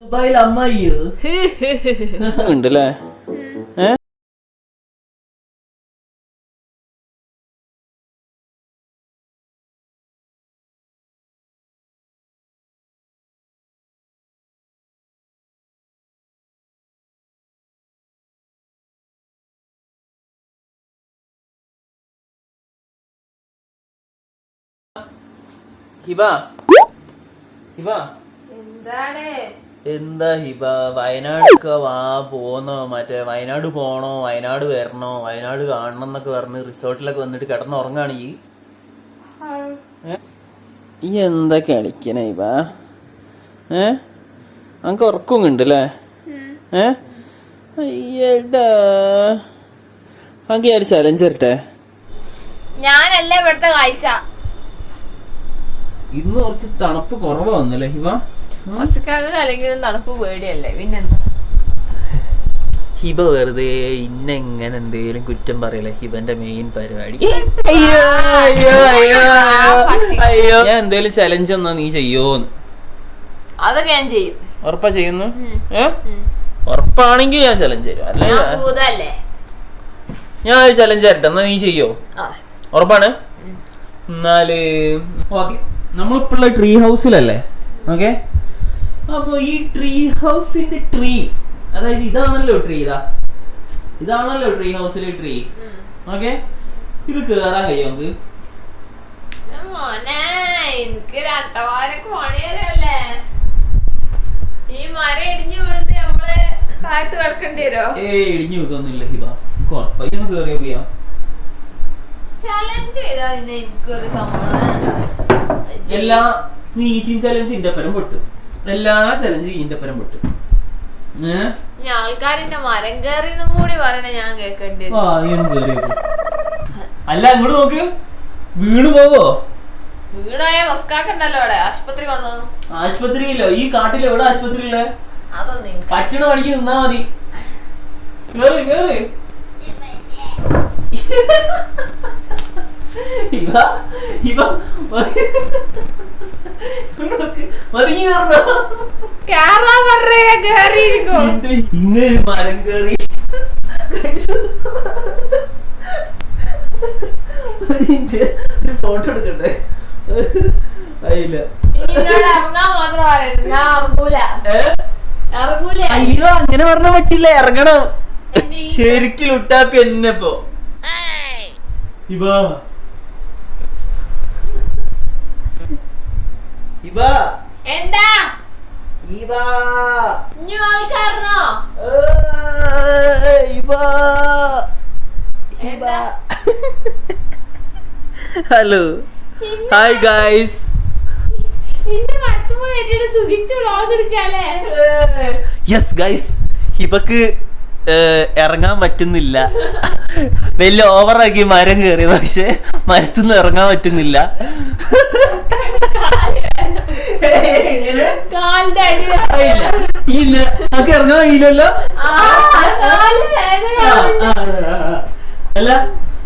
ദുബായിൽ അമ്മായിയോ ഉണ്ടല്ലേ? ഹിബ ഹിബ എന്താ ഹിബ, വയനാടൊക്കെ പോന്നോ? മറ്റേ വയനാട് പോണോ, വയനാട് വരണോ, വയനാട് കാണണം എന്നൊക്കെ പറഞ്ഞ് റിസോർട്ടിലൊക്കെ വന്നിട്ട് കിടന്നുറങ്ങാണ് ഈ എന്താ കളിക്കണ ഹിബ? നമുക്ക് ഉറക്കം ഉണ്ടല്ലേ? അയ്യടാ, നമുക്ക് ഒരു ചലഞ്ച് തരട്ടെ? ഞാനല്ല ഇവിടുത്തെ കാഴ്ച. ഇന്ന് കുറച്ച് തണുപ്പ് കുറവാന്നല്ലേ ഹിബ? അല്ലെങ്കിലും തണുപ്പ് പേടിയല്ലേ, പിന്നെന്താ? ഹിബ വെറുതെ ഇന്നെങ്ങനെ എന്തേലും കുറ്റം പറയല്ലേ? ഹിബന്റെ മെയിൻ പരിപാടി. അയ്യോ, ഞാൻ എന്തേലും ചലഞ്ച് എന്നാ നീ ചെയ്യോന്ന്? അതൊക്കെ ഞാൻ ചെയ്യും. ഉറപ്പാ ചെയ്യുന്നു? ഉറപ്പാണെങ്കിൽ ഞാൻ ചലഞ്ച് തരും. അല്ലേ ഞാൻ ഒരു ചലഞ്ച് തരട്ടെ, എന്നാ നീ ചെയ്യോ? ഉറപ്പാണ്? എന്നാല് ഓക്കെ. നമ്മളിപ്പോഴുള്ള ട്രീ ഹൗസിലല്ലേ? ഓക്കെ, അപ്പൊ ഈ ട്രീ ഹൗസിന്റെ ട്രീ, അതായത് ഇതാണല്ലോ ട്രീ, ഇതാണല്ലോ ട്രീ ഹൗസിലെ ട്രീ. ഓക്കെ, ഇത് കേറാൻ കഴിയും നമുക്ക്? എനിക്ക് രണ്ടവാരൊക്കെ പണിയല്ലേ, ഈ മരം ഇടിഞ്ഞു വീണിട്ട് നമ്മള് താഴത്ത് കിടക്കേണ്ടി വരുമോ? ഇടിഞ്ഞു വെക്കൊന്നുമില്ല ഹിബ, നമുക്ക് ഉറപ്പായി ഒന്ന് കേറിയോ ചെയ്യാം. ചലഞ്ച് ചെയ്താ പിന്നെ എനിക്കൊരു സമാധാനം. എല്ലാ ഈറ്റിംഗ് ചലഞ്ച് ഇന്റെ പരം പൊട്ടും, എല്ലാ ചലഞ്ച് ഇതിന്റെ പരം പൊട്ടും. ആൾക്കാരിന്റെ മരം കയറിന്നും കൂടി പറയണേ ഞാൻ കേൾക്കേണ്ടി അല്ല. ഇങ്ങോട്ട് നോക്ക്, വീണ് പോവോ? വീടായ വസ്കാക്കണ്ടല്ലോ അവിടെ, ആശുപത്രി കൊണ്ടുപോകണം. ആശുപത്രിയില്ലോ? ഈ കാട്ടിൽ എവിടെ ആശുപത്രി ഉള്ളേ? അതൊന്നും പറ്റണ പണിക്ക് നിന്നാ മതി. കേറ് കേറ്. ഇങ്ങനെ മരം കേറി ഒരു ഫോട്ടോ എടുക്കട്ടെ? അയ്യോ, അങ്ങനെ പറഞ്ഞാ പറ്റില്ല, ഇറങ്ങണം. ശരിക്കും ലുട്ടാപ്പി എന്നെപ്പോ hello, hi guys. Yes guys, ഹിബക്ക് ഇറങ്ങാൻ പറ്റുന്നില്ല. വലിയ ഓവറാക്കി മരം കയറി, പക്ഷെ മരത്തുനിന്ന് ഇറങ്ങാൻ പറ്റുന്നില്ല. ഇറങ്ങാൻ കഴിയില്ലല്ലോ. അല്ല,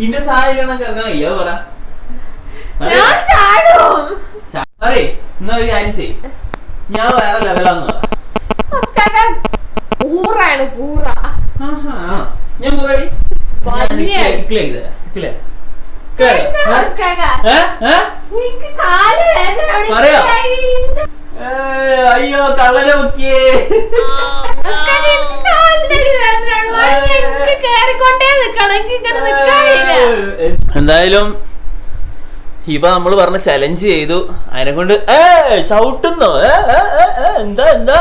ഇന്റെ സഹായിക്കണം ഇറങ്ങാൻ കഴിയോ? പറ എന്നാ ഒരു കാര്യം ചെയ്യും, ഞാൻ വേറെ ലെവലാന്ന് പറ. ഞാൻ കൂറടി പറയാ. അയ്യോ, കള്ളനെ പൊക്കിയേ. എന്തായാലും ഇപ്പൊ നമ്മള് പറഞ്ഞ ചലഞ്ച് ചെയ്തു, അതിനെ കൊണ്ട് ചവിട്ടുന്നോ? എന്താ എന്താ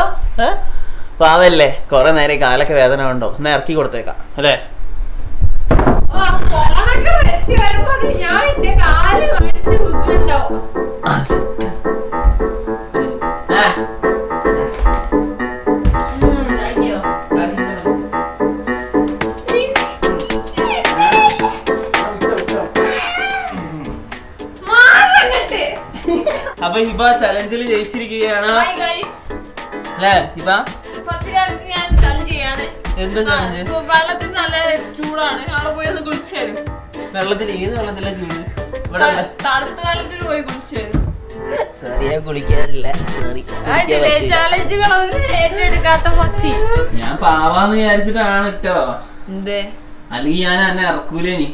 പാവല്ലേ, കൊറേ നേരം കാലൊക്കെ വേദന ഉണ്ടോ? എന്നാ ഇറക്കി കൊടുത്തേക്കാം അല്ലേ? അപ്പൊ ഹിബ ചലഞ്ചിൽ ജയിച്ചിരിക്കുകയാണ് അല്ലേ ഹിബ? എന്താ ചലഞ്ച്? വെള്ളത്തിന് നല്ല ചൂടാണ്, അവിടെ പോയി ഒന്ന് കുളിച്ചു തരും. വെള്ളത്തിന് ഏത് വെള്ളത്തിലാ ചൂട്? തണുത്ത വെള്ളത്തിൽ പോയി കുളിച്ചു തരും. സോറിയെ കുളിക്കാറില്ല. സോറി. ഞാൻ പാവാന്ന് വിചാരിച്ചിട്ടാണ് കേട്ടോ. അല്ലെങ്കിൽ ഞാൻ എന്നെ ഇറക്കൂലേനി.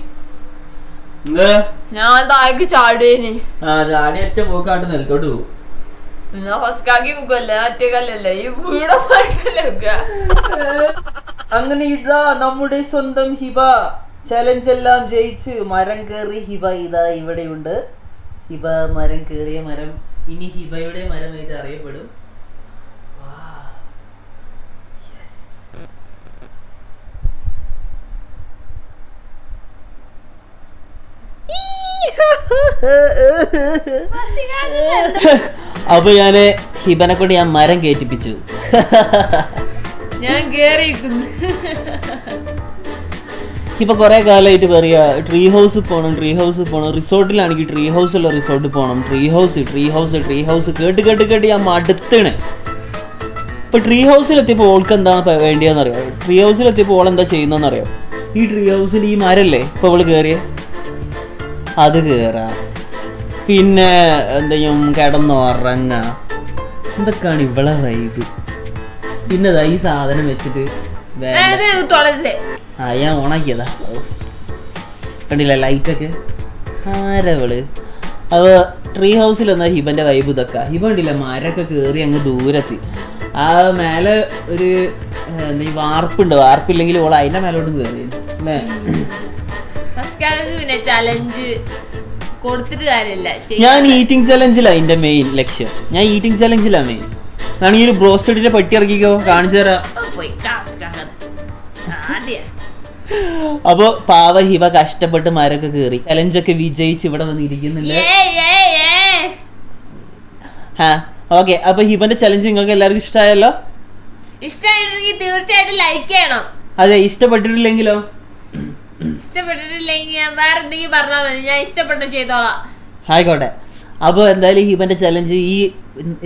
എന്ത് ഞാൻ താഴേക്ക് ചാടേനി. ചാടി ഒറ്റ പോക്കാട്ട് നിലത്തോട്ട് പോകും. അങ്ങനെ ഇതാ നമ്മുടെ സ്വന്തം ഹിബ ചലഞ്ച് എല്ലാം ജയിച്ച് മരം കയറി ഹിബ ഇതാ ഇവിടെയുണ്ട്. ഹിബ മരം കയറിയ മരം ഇനി ഹിബയുടെ മരം ഇത് അറിയപ്പെടും. അപ്പൊ ഞാന് ഹിബനെ കൊണ്ട് ഞാൻ മരം കയറ്റിപ്പിച്ചു. ഞാൻ ഇപ്പൊ കൊറേ കാലമായിട്ട് പറയാ ട്രീ ഹൗസ് പോണം, ട്രീ ഹൗസ് പോണം. റിസോർട്ടിലാണെങ്കിൽ ട്രീ ഹൗസ് ഉള്ള റിസോർട്ട് പോണം. ട്രീ ഹൗസ് കേട്ട് ഞാൻ മടുത്തണ്. ഇപ്പൊ ട്രീ ഹൗസിലെത്തിയപ്പോൾ ഓൾക്ക് എന്താ വേണ്ടിയെന്നറിയോ? ട്രീ ഹൗസിലെത്തിയപ്പോൾ ഓൾ എന്താ ചെയ്യുന്നറിയോ? ഈ ട്രീ ഹൗസിൽ ഈ മരല്ലേ ഇപ്പൊ അവള് കേറിയ അത് കേറാ, പിന്നെ എന്തെങ്കിലും കിടന്നുറങ്ങ, എന്തൊക്കെയാണ് ഇവളെ വൈബ്. പിന്നെ ഈ സാധനം വെച്ചിട്ട് ഞാൻ ഓണാക്കിയതാ, കണ്ടില്ല ലൈറ്റൊക്കെ. ആരവള് അപ്പൊ ട്രീ ഹൗസിൽ എന്നാ ഹിബന്റെ വൈബ് ഇതൊക്കെ. ഹിബ കണ്ടില്ല മരൊക്കെ കേറി അങ്ങ് ദൂരത്തി. ആ മേലെ ഒരു എന്താ വാർപ്പുണ്ട്, വാർപ്പില്ലെങ്കിൽ ഓൾ അതിന്റെ മേലോട്ടും കേറി അല്ലേ. ഞാൻ ഈറ്റിംഗ് ചലഞ്ചിലാ എന്റെ മെയിൻ ലക്ഷ്യം. ഞാൻ ഈറ്റിംഗ് ചലഞ്ചിലാ മെയിൻ. ഞാൻ ഈ ഒരു ബ്രോസ്റ്റഡിന്റെ പട്ടി ഇറക്കിക്കോ, കാണിച്ചു തരാം. അപ്പൊ പാവ ഹിബ കഷ്ടപ്പെട്ട് മരൊക്കെ കേറി ചലഞ്ചൊക്കെ വിജയിച്ച് ഇവിടെ വന്നിരിക്കുന്നുണ്ട്. ഓക്കെ, അപ്പൊ ഹിബന്റെ ചലഞ്ച് നിങ്ങൾക്ക് എല്ലാവർക്കും ഇഷ്ടമായല്ലോ? ഇഷ്ടമായിട്ടുണ്ടെങ്കിൽ തീർച്ചയായിട്ടും ലൈക്ക് ചെയ്യണം. അതെ, ഇഷ്ടപ്പെട്ടിട്ടില്ലെങ്കിലോ? ഇഷ്ടപ്പെട്ടിട്ടില്ലെങ്കിൽ ഞാൻ വേറെ എന്തെങ്കിലും പറഞ്ഞാൽ മതി, ഞാൻ ഇഷ്ടപ്പെട്ട ചെയ്തോളാം. ആയിക്കോട്ടെ. അപ്പോൾ എന്തായാലും ഹിബന്റെ ചലഞ്ച് ഈ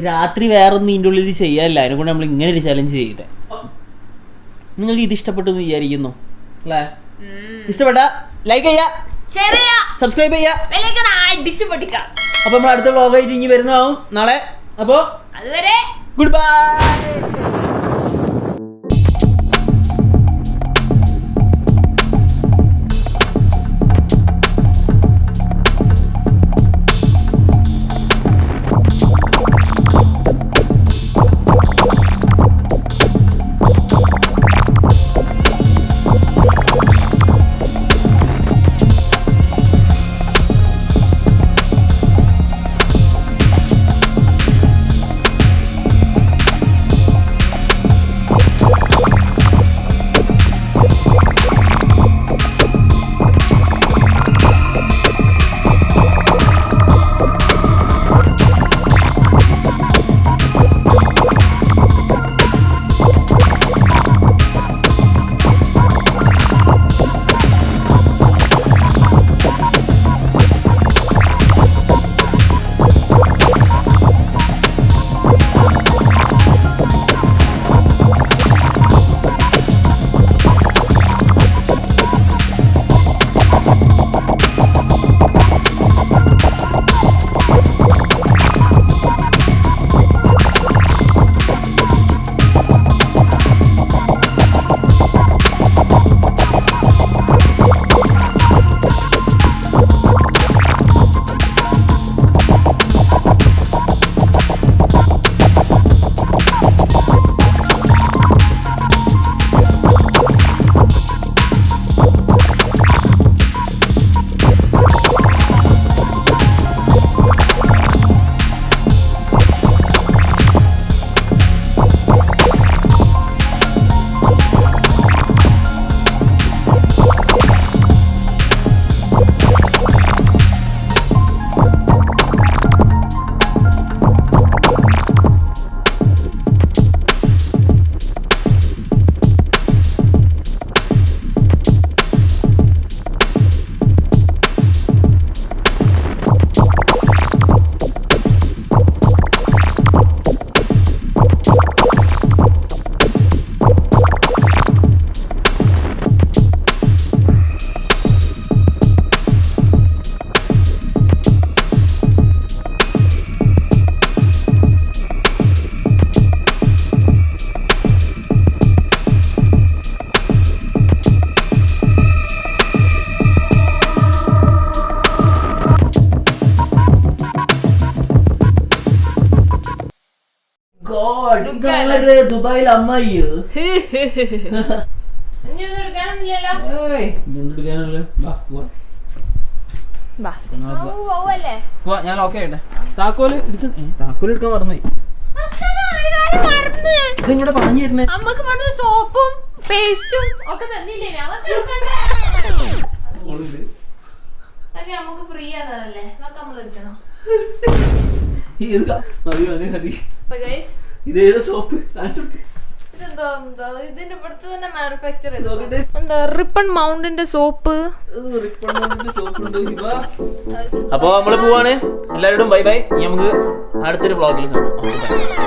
രാത്രി വേറൊന്നും ഇതിൻ്റെ ഉള്ളിൽ ചെയ്യാനില്ല, അതിനെക്കൊണ്ട് നമ്മൾ ഇങ്ങനെ ഒരു ചലഞ്ച് ചെയ്തേ. നിങ്ങൾക്ക് ഇത് ഇഷ്ടപ്പെട്ടു എന്ന് വിചാരിക്കുന്നു അല്ലേ? ഇഷ്ടപ്പെട്ട ലൈക്ക് ചെയ്യാ, സബ്സ്ക്രൈബ് ചെയ്യാ, അടിച്ചു പൊട്ടിക്കാം. അപ്പൊ നമ്മൾ അടുത്ത വ്ളോഗായിട്ട് ഇനി വരുന്നതാവും നാളെ. അപ്പോ അതുവരെ ഗുഡ് ബൈ. ഇതാരെ ദുബായിൽ അമ്മായിയോ? ഇനി ഒന്നും എടുക്കാനൊന്നുമില്ലല്ലോ. ഏയ് എന്തെടുക്കാനല്ലേ? വാ പോവാ. വാ. പോവല്ലേ? പോവാ, ഞാൻ ഓക്കെ ആയിട്ടെ. താക്കോല് എടുക്കാൻ താക്കോല് എടുക്കാൻ മറന്നുപോയി. ഇതെങ്ങോട്ട് പാഞ്ഞു തരുന്നേ? അമ്മക്ക് പണ്ട് സോപ്പും പേസ്റ്റും ഒക്കെ തന്നില്ലേ? അതൊക്കെ നമുക്ക് ഫ്രീ ആണല്ലേ, അതൊക്കെ നമ്മൾ എടുക്കണം. ഇതേത് സോപ്പ് കാണിച്ചു കൊടുക്ക്. ഇതിന്റെ പുറത്ത് തന്നെ മാനുഫാക്ചർ എന്താ റിപ്പൺ മൗണ്ടിന്റെ സോപ്പ്. അപ്പൊ നമ്മള് പോവാണ്. എല്ലാവരോടും ബൈ ബൈ. നമുക്ക് അടുത്തൊരു വ്ളോഗിൽ കാണാം.